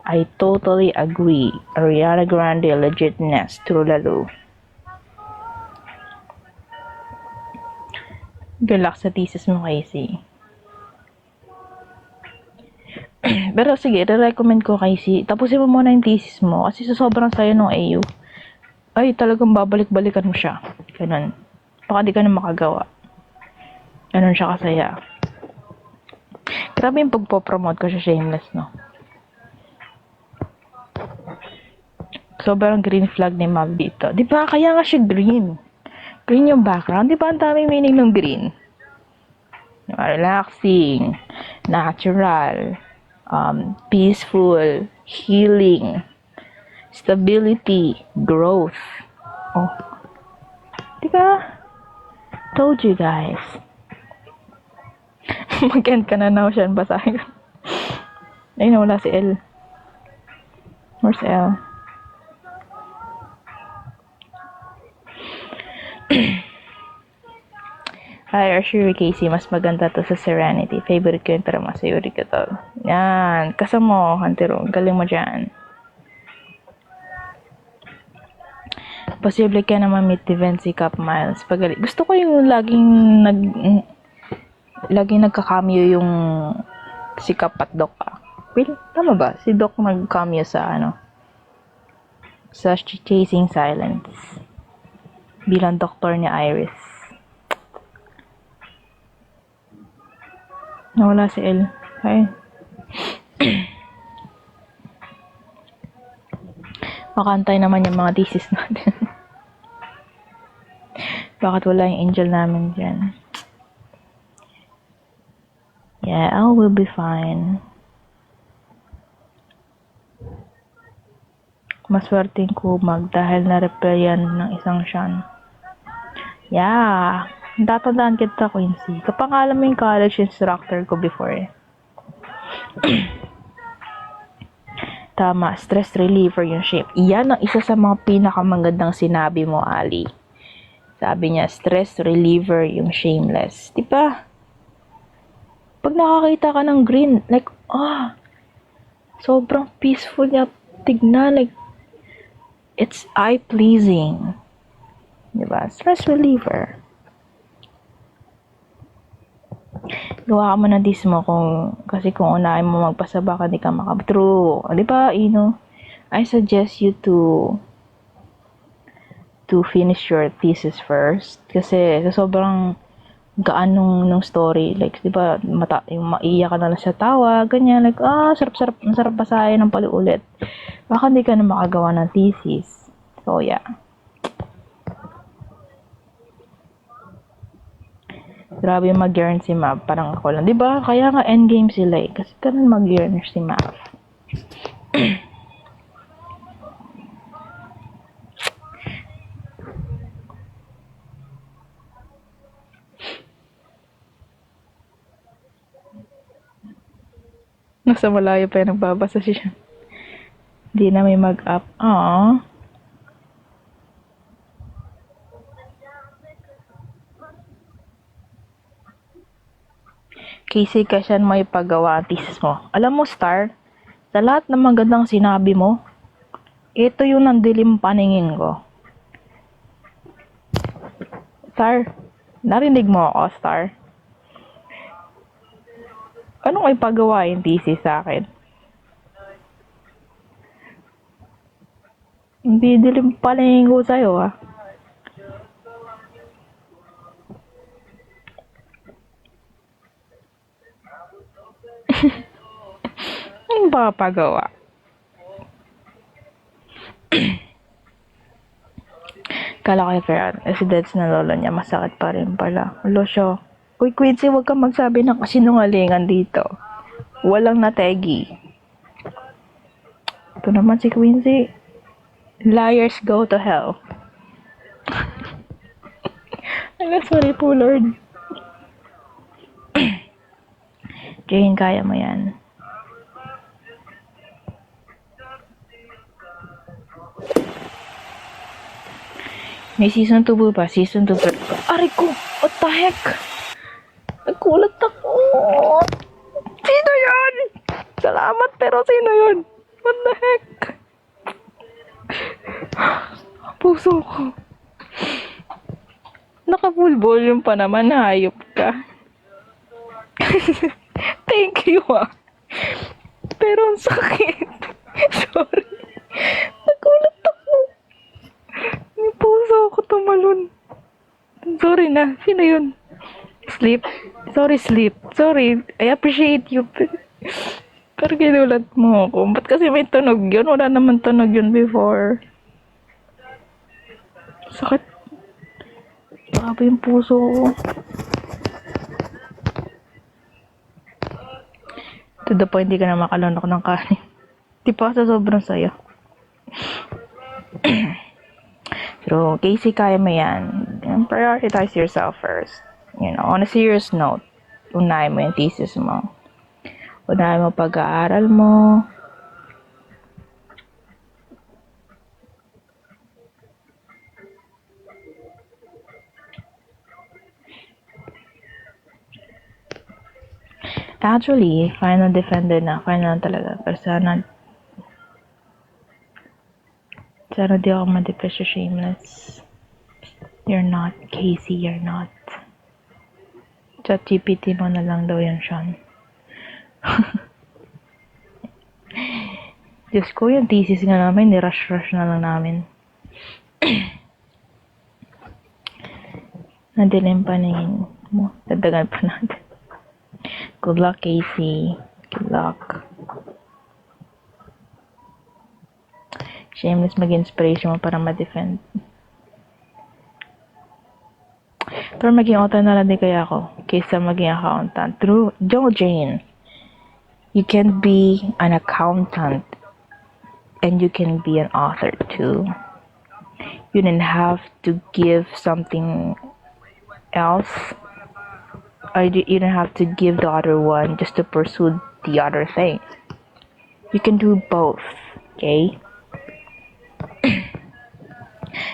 I totally agree. Ariana Grande, legitness. True lalo. Good luck sa thesis mo, Casey. Pero sige, re-recommend ko, Casey. Tapusin mo muna yung thesis mo kasi sa sobrang sayo ng AU. Ay, talagang babalik-balikan mo siya. Ganun. Baka di ka na makagawa. Ganun siya kasaya. Grabe yung pagpo-promote ko sa Shameless, no? Sobrang green flag ni Mav dito. Di ba? Kaya nga siya green. Green yung background. Di ba? Ang daming meaning ng green. Relaxing. Natural. Peaceful. Healing. Stability. Growth. Oh. Di ba? Told you guys. Mag-end ka na now siya. Basahin ko. Ayun, wala si L. Where's L? Hi, Arshiri Casey. Mas maganda to sa Serenity. Favorite ko yun pero masayuri ko to. Yan. Kasama mo, Hantiro. Galing mo dyan. Posible ka naman meet event si Cap Miles. Gusto ko yung laging nagka-cameo yung si Cap at Doc. Tama ba? Si Doc nag-cameo sa sa Chasing Silence. Bilang doktor ni Iris. Nawala si El. Ay. Makantay naman yung mga thesis natin. Bakit wala yung angel namin dyan? Yeah, I will be fine. Maswerteng kumag dahil na-replyan ng isang Sean. Yeah. Tatandaan kita, Quincy. Kapangalan mo yung college instructor ko before eh. Tama, stress reliever yung shape. Iyan ang isa sa mga pinakamagandang sinabi mo, Ali. Sabi niya, stress reliever yung shameless. Diba? Pag nakakita ka ng green, like, sobrang peaceful niya tignan. Like, it's eye-pleasing. Diba? Stress reliever. Gawa ka mo ng dis mo kasi kung unahin mo magpasaba ka, di ka true. Diba, I suggest you to finish your thesis first. Kasi sa sobrang gaan nung story, like, diba, yung maiyak ka na lang sa tawa, ganyan, like, sarap basahin ng paliulit. Baka hindi ka na makagawa ng thesis. So, yeah. Grabe yung mag-yearn si Mav. Parang ako lang. Diba? Kaya nga endgame sila eh. Kasi ganun mag-yearn si Mav. Nasa malayo pa yung nagbabasa siya. Hindi na may mag-up. Aww. Casey, kasyan mo ipagawa ang thesis mo. Alam mo, Star, sa lahat ng magandang sinabi mo, ito yung nandilim paningin ko. Star, narinig mo ako, Star? Anong ipagawa yung thesis sa akin? Hindi dilim paningin ko sa'yo, ha? Ano ba pagawa? Kala ko yung Ferran, residence na lolo niya, masakit pa rin pala. Ulo siya. Uy, Quincy, huwag kang magsabi ng kasinungalingan dito. Walang nategi. Ito naman si Quincy. Liars go to hell. Ala, sorry po, Lord. Jane, kaya mo yan. May season 2 ba? Season 2 pa. Aray ko! What the heck? Nagulat ako! Sino yun? Salamat, pero sino yun? What the heck? Puso ko. Naka-full volume pa naman, hayop ka. Thank you, Pero ang sakit. Sorry. Nagulat ako. Yung puso ko tumalon. Sorry na. Sino yun? Sleep? Sorry, Sleep. Sorry. I appreciate you. Pero ginulat mo ako. Ba't kasi may tunog yun? Wala naman tunog yun before. Sakit. Grabe yung puso ko. To the point, di ka na makalunok ng kanin. Di pa sa sobrang saya. So, Casey, kaya mo yan. Prioritize yourself first. On a serious note, unahin mo yung thesis mo. Unahin mo pag-aaral mo. Actually, final defender na. Final na talaga. Pero sana di ako ma-depress sa Shameless. You're not. Casey, you're not. ChatGPT mo na lang daw yan, Sean. Diyos ko, yung thesis nga namin, ni-rush-rush na lang namin. Nadilim paningin mo. Dadagan pa natin. Good luck, Casey. Good luck. Shameless mag-inspiration mo para ma-defend. Pero maging author na lang din kaya ako kaysa maging accountant. True. Joe Jane. You can be an accountant and you can be an author too. You didn't have to give something else, or you don't have to give the other one just to pursue the other thing. You can do both, okay?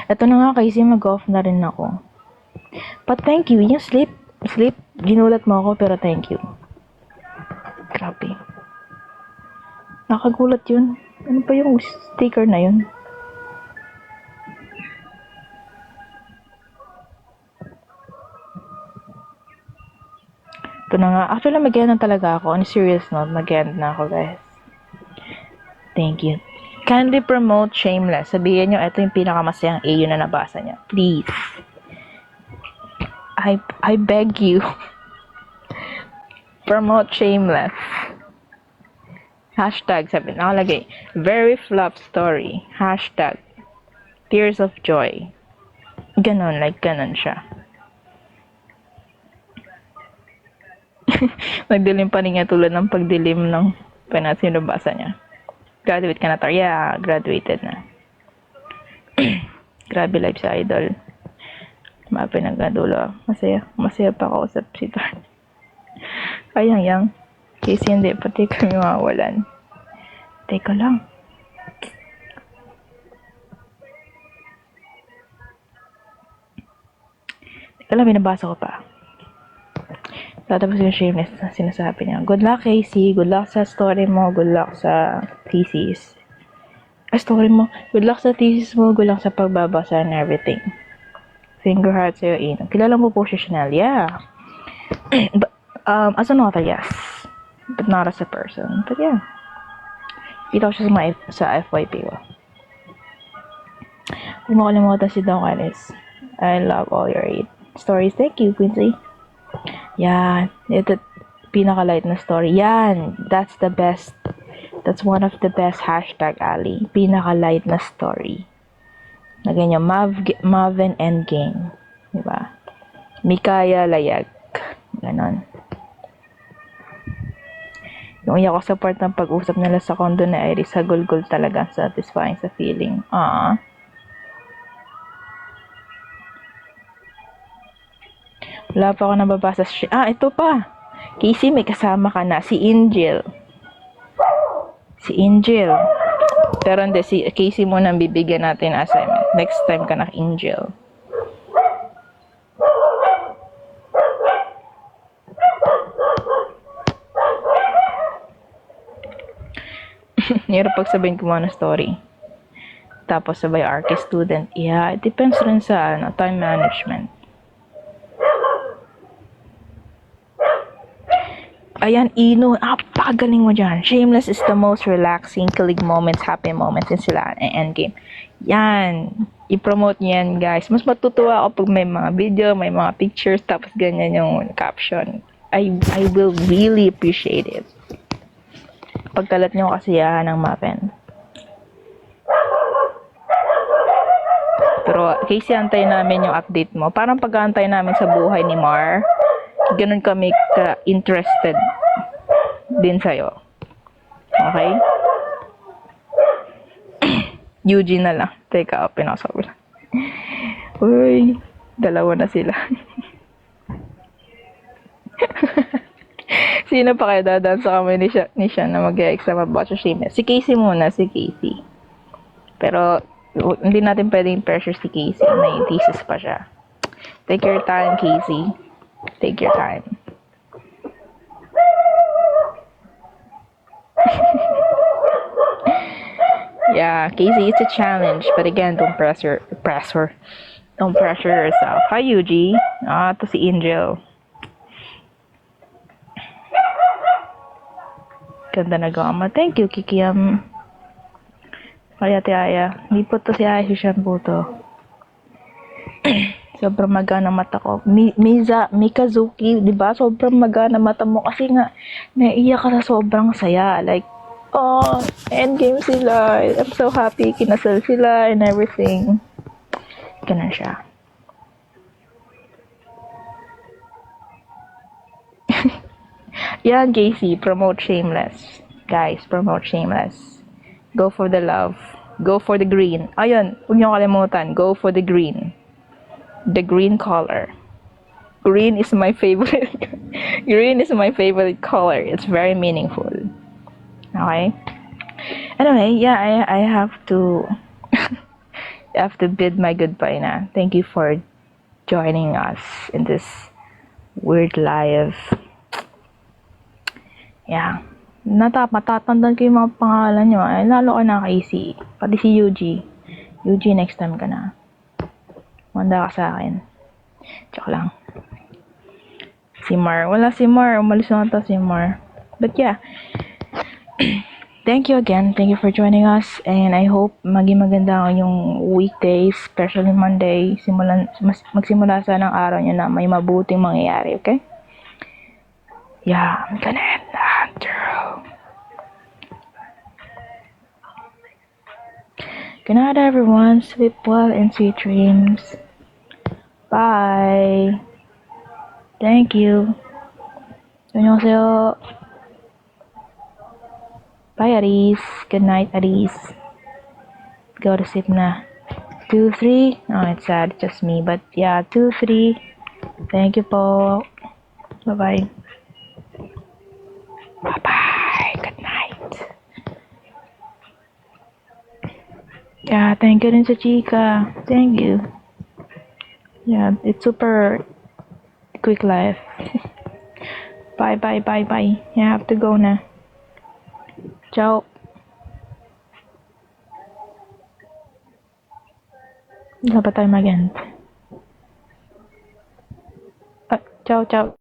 Ito na nga kasi mag-off na rin ako. But thank you. Yung sleep, ginulat mo ako pero thank you. Grabe. Nakagulat yun. Ano pa yung sticker na yun? Ito na nga. Actually, mag-end na talaga ako. On a serious note, mag-end na ako, guys. Thank you. Kindly promote Shameless. Sabihin nyo, ito yung pinakamasayang AU na nabasa niya. Please. I beg you. Promote Shameless. Hashtag, sabi, nakalagay, very flop story. Hashtag, tears of joy. Ganon, like ganon siya. Nagdilim pa rin niya tulad ng pagdilim ng sinabasa niya. Graduate ka na, Tar? Yeah, graduated na. Grabe life sa idol. Mapinagadulo. Masaya pa kausap si Tar. Ayang yang. Kasi hindi, pati kami mawawalan. Teka lang. Teka lang, binabasa ko pa. Tatapos yung Shameless na sinasabi niya. Good luck, Casey. Good luck sa story mo. Good luck sa thesis. Story mo. Good luck sa thesis mo. Good luck sa pagbabasa and everything. Finger heart sa'yo, Ino. Kilala mo po si Chanel? Yeah. But, as an author, yes. But not as a person. But yeah. Kita ko siya sa FYP ko. Huwag mo kalimutan si Don Alice. I love all your 8 stories. Thank you, Quincy. Yan. Ito, pinaka-light na story. Yan. That's the best. That's one of the best hashtag, Ali. Pinaka-light na story. Na ganyan, Maven Endgame. Diba? Mikaya Layag. Ganon. Yung iyak ko sa part ng pag-usap nila sa condo na Iris, sa gulgul talaga, satisfying sa feeling. Wala pa ako nababasa. Ito pa. Casey, may kasama ka na. Si Angel. Pero hindi, si Casey muna ang bibigyan natin assignment. Next time ka na, Angel. Hirap pagsabihin ko muna story. Tapos sabay archi student. Yeah, it depends rin sa time management. Ayan, Ino, pagaling mo dyan. Shameless is the most relaxing, kilig moments, happy moments in sila and Endgame. Yan. I-promote yan, guys. Mas matutuwa ako pag may mga video, may mga pictures, tapos ganyan yung caption. I will really appreciate it. Pagkalat nyo kasiyahan ng Maven. Pero, Casey, antay namin yung update mo. Parang pag-antay namin sa buhay ni Mar, ganun kami ka-interested din sa'yo. Okay? Eugene na lang. Teka, pinasa ko lang. Uy, dalawa na sila. Sino pa kayo dadaan sa kami ni siya na mag-exam about sa Shameless? Si Casey muna, si Casey. Pero, hindi natin pwedeng pressure si Casey. May thesis pa siya. Take your time, Casey. Take your time. Yeah, Casey, it's a challenge. But again, don't pressure yourself. Hi, Yuji. To si Angel. Ganda na gama. Thank you, Kikiam. Kaya ti Aya. Hindi po to si Aya si shampoo to. Sobrang magana mata ko. Mikazuki, di ba? Sobrang magana mata mo kasi nga naiiyak ka sa sobrang saya. Like, oh, endgame sila. I'm so happy. Kinasal sila and everything. Ganun siya. Yan, Casey. Promote Shameless. Guys, promote Shameless. Go for the love. Go for the green. Ayun, huwag niyo kalimutan. Go for the green. The green color. Green is my favorite. Green is my favorite color. It's very meaningful. Okay. Anyway, yeah, I have to bid my goodbye na. Thank you for joining us in this weird live. Yeah. Matatandaan ko yung mga pangalan nyo. Ay, lalo ka na kay si, pati si Yuji. Yuji, next time ka na. Manda ka sa akin. Joke lang. Si Mar. Wala si Mar. Umalis na ata si Mar. But yeah. Thank you again. Thank you for joining us. And I hope maging maganda ang yung weekdays, especially Monday. Magsimula sa ng araw nyo na may mabuting mangyayari, okay? Yeah, I'm gonna end the outro. Good night, everyone. Sleep well and sweet dreams. Bye. Thank you. 안녕하세요. Bye, Aris. Good night, Aris. Go to sleep na. 2, 3. Oh, it's sad. Just me. But yeah, 2, 3. Thank you po. Bye-bye. Bye-bye. Good night. Yeah, thank you rin sa Chika. Thank you. Yeah, it's super quick life. Bye. I have to go na. Ciao. Dapat tayo mag-end. Ciao.